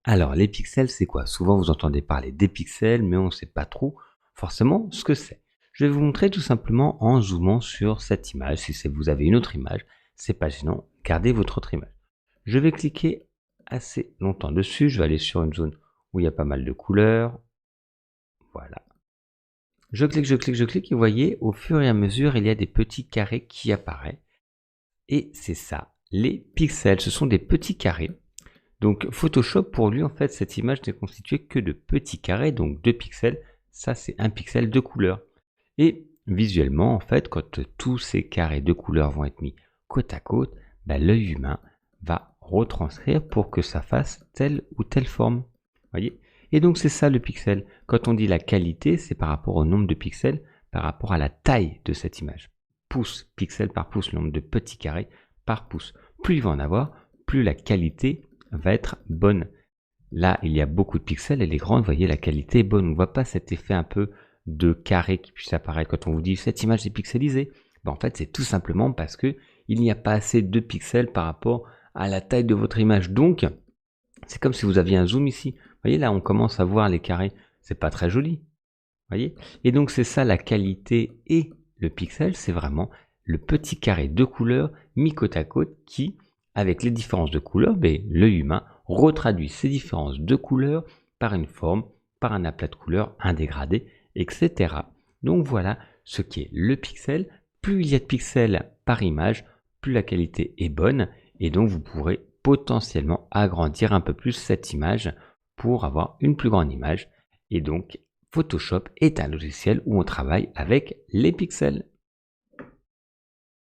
Alors, les pixels, c'est quoi? Souvent, vous entendez parler des pixels, mais on ne sait pas trop forcément ce que c'est. Je vais vous montrer tout simplement en zoomant sur cette image. Si vous avez une autre image, c'est pas gênant, gardez votre autre image. Je vais cliquer assez longtemps dessus. Je vais aller sur une zone où il y a pas mal de couleurs. Voilà. Je clique, et vous voyez, au fur et à mesure, il y a des petits carrés qui apparaissent. Et c'est ça, les pixels. Ce sont des petits carrés. Donc Photoshop, pour lui, en fait, cette image n'est constituée que de petits carrés, donc 2 pixels. Ça, c'est un pixel de couleur. Et visuellement, en fait, quand tous ces carrés de couleur vont être mis côte à côte, l'œil humain va retranscrire pour que ça fasse telle ou telle forme. Voyez? Et donc c'est ça le pixel. Quand on dit la qualité, c'est par rapport au nombre de pixels, par rapport à la taille de cette image. Pouce, pixel par pouce, le nombre de petits carrés par pouce. Plus il va en avoir, plus la qualité va être bonne. Là, il y a beaucoup de pixels, elle est grande, vous voyez, la qualité est bonne. On ne voit pas cet effet un peu de carré qui puisse apparaître quand on vous dit cette image est pixelisée. En fait, c'est tout simplement parce que il n'y a pas assez de pixels par rapport à la taille de votre image. Donc, c'est comme si vous aviez un zoom ici. Vous voyez, là, on commence à voir les carrés. C'est pas très joli. Voyez? Et donc, c'est ça la qualité et le pixel, c'est vraiment le petit carré de couleurs mis côte à côte qui, avec les différences de couleurs, l'œil humain retraduit ces différences de couleurs par une forme, par un aplat de couleurs, un dégradé, etc. Donc voilà ce qu'est le pixel. Plus il y a de pixels par image, plus la qualité est bonne et donc vous pourrez potentiellement agrandir un peu plus cette image pour avoir une plus grande image. Et donc Photoshop est un logiciel où on travaille avec les pixels.